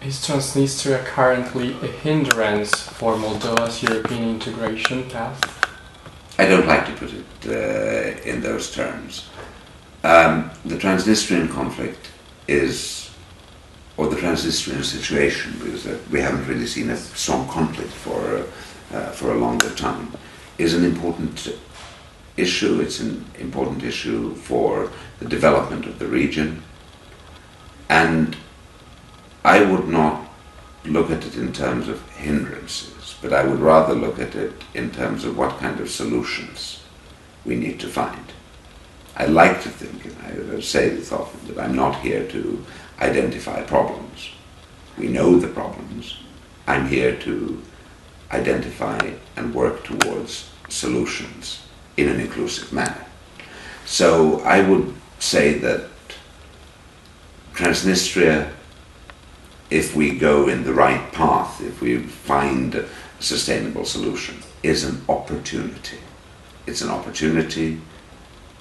Is Transnistria currently a hindrance for Moldova's European integration path? I don't like to put it in those terms. The Transnistrian conflict is, or the Transnistrian situation, because we haven't really seen a strong conflict for a longer time, is an important issue. It's an important issue for the development of the region, and I would not look at it in terms of hindrances, but I would rather look at it in terms of what kind of solutions we need to find. I like to think, and I say this often, that I'm not here to identify problems. We know the problems. I'm here to identify and work towards solutions in an inclusive manner. So I would say that Transnistria, if we go in the right path, if we find a sustainable solution, is an opportunity. It's an opportunity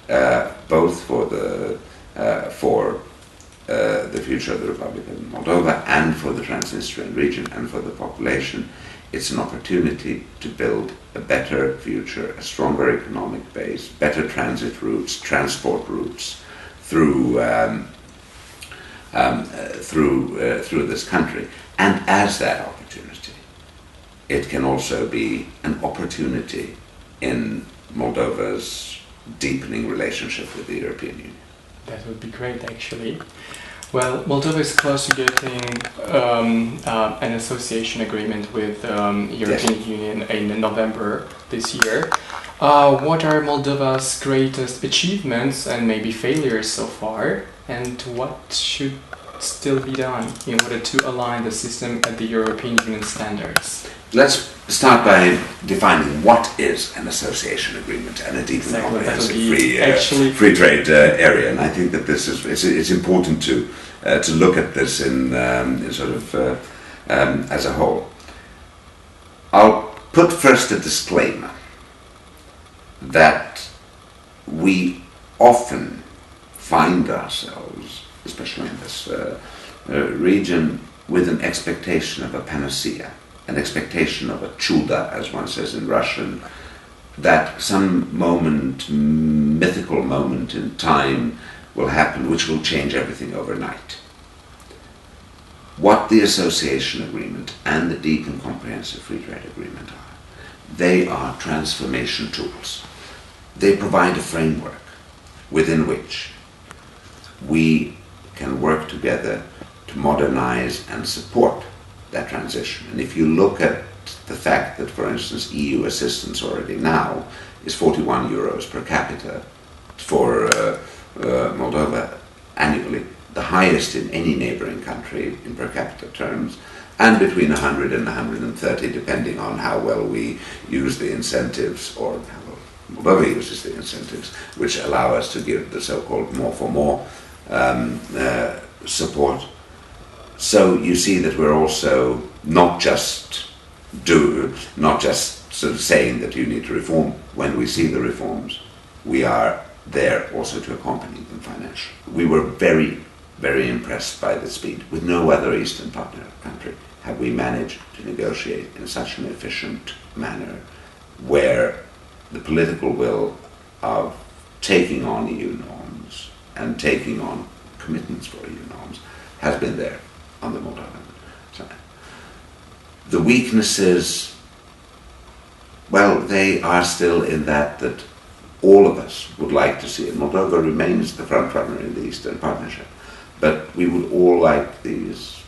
both for the future of the Republic of Moldova and for the Transnistrian region and for the population. It's an opportunity to build a better future, a stronger economic base, better transit routes, transport routes through this country. And as that opportunity, it can also be an opportunity in Moldova's deepening relationship with the European Union. That would be great, actually. Well, Moldova is close to getting an association agreement with European Union in November this year. What are Moldova's greatest achievements and maybe failures so far? And what should still be done in order to align the system at the European Union standards? Let's start by defining what is an association agreement and a deep and comprehensive free trade area. And I think that this is it's important to look at this in sort of as a whole. I'll put first a disclaimer that we often find ourselves, especially in this region, with an expectation of a panacea, an expectation of a chuda, as one says in Russian, that some moment, mythical moment in time will happen which will change everything overnight. What the association agreement and the deep and comprehensive free trade agreement are, they are transformation tools. They provide a framework within which we can work together to modernize and support that transition. And if you look at the fact that, for instance, EU assistance already now is 41 euros per capita for Moldova annually, the highest in any neighboring country in per capita terms, and between 100 and 130 depending on how well we use the incentives, or how well Moldova uses the incentives, which allow us to give the so-called more for more support. So you see that we're also not just sort of saying that you need to reform. When we see the reforms, we are there also to accompany them financially. We were very, very impressed by the speed. With no other Eastern partner country have we managed to negotiate in such an efficient manner, where the political will of taking on EU norms and taking on commitments for EU norms has been there on the Moldovan side. The weaknesses, well, they are still in that all of us would like to see it. Moldova remains the front runner in the Eastern Partnership, but we would all like these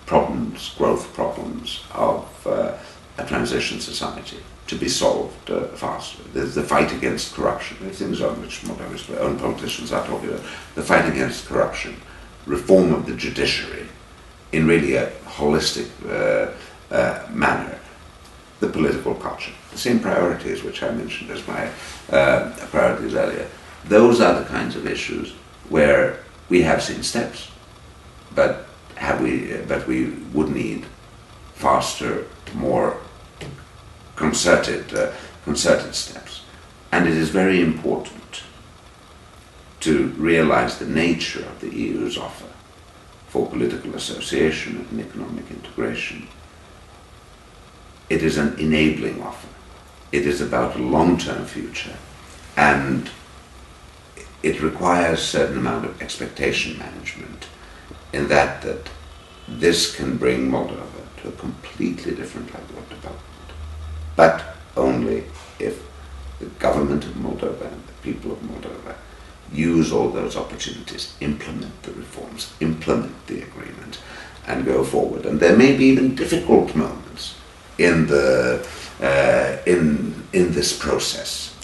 problems, growth problems of a transition society to be solved faster. There's the fight against corruption, the things on which Moldova's own politicians are talking about, the fight against corruption, reform of the judiciary in really a holistic manner, the political culture, the same priorities which I mentioned as my priorities earlier. Those are the kinds of issues where we have seen steps, but we would need faster, more concerted steps. And it is very important to realize the nature of the EU's offer for political association and economic integration. It is an enabling offer. It is about a long-term future, and it requires a certain amount of expectation management in that this can bring Moldova to a completely different level of development, but only if the government of Moldova and the people of Moldova use all those opportunities, implement the reforms, implement the agreement, and go forward. And there may be even difficult moments in this process,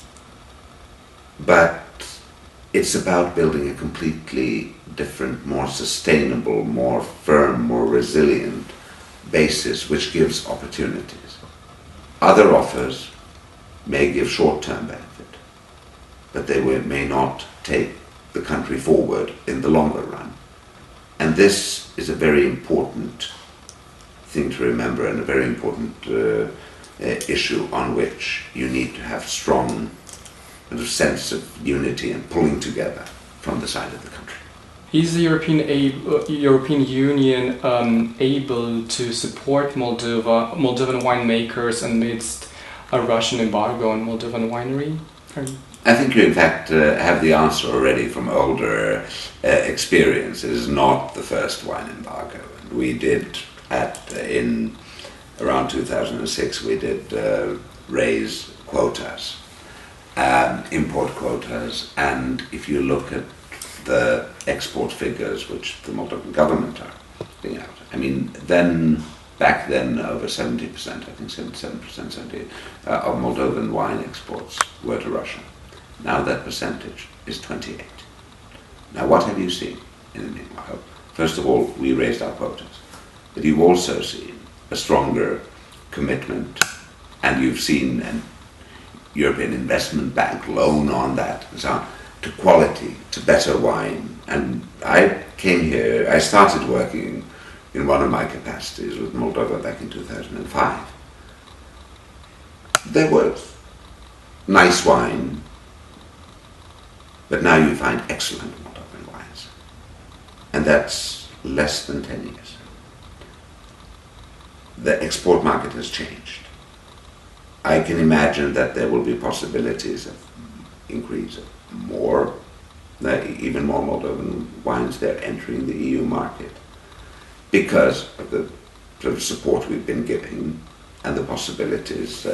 but it's about building a completely different, more sustainable, more firm, more resilient basis, which gives opportunities. Other offers may give short-term benefit, but they may not take the country forward in the longer run. And this is a very important thing to remember, and a very important issue on which you need to have strong sense of unity and pulling together from the side of the country. Is the European Union able to support Moldovan winemakers amidst a Russian embargo on Moldovan winery? I think you in fact have the answer already from older experience. It is not the first wine embargo. We did in around 2006 we did raise quotas, import quotas, and if you look at the export figures which the Moldovan government are putting out, I mean, back then over 70%, I think 77%, of Moldovan wine exports were to Russia. Now that percentage is 28. Now what have you seen in the meanwhile? First of all, we raised our quotas, but you've also seen a stronger commitment, and you've seen an European Investment Bank loan on that, so to quality, to better wine. And I came here, I started working in one of my capacities with Moldova back in 2005. There was nice wine, but now you find excellent Moldovan wines. And that's less than 10 years. The export market has changed. I can imagine that there will be possibilities of increase of even more Moldovan wines there entering the EU market because of the sort of support we've been giving and the possibilities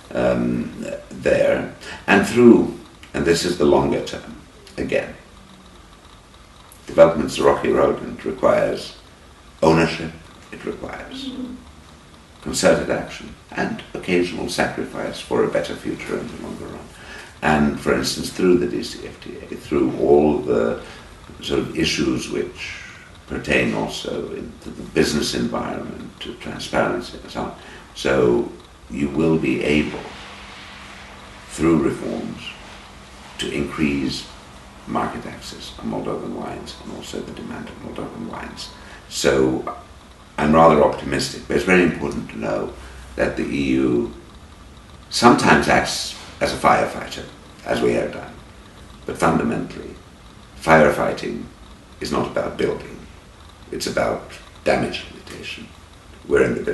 there. And this is the longer term, again, development's a rocky road, and it requires ownership, it requires concerted action and occasional sacrifice for a better future in the longer run. And for instance, through the DCFTA, through all the sort of issues which pertain also to the business environment, to transparency and so on. So you will be able, through reforms, to increase market access on Moldovan wines and also the demand of Moldovan wines. So I'm rather optimistic, but it's very important to know that the EU sometimes acts as a firefighter, as we have done. But fundamentally, firefighting is not about building, it's about damage limitation. We're in the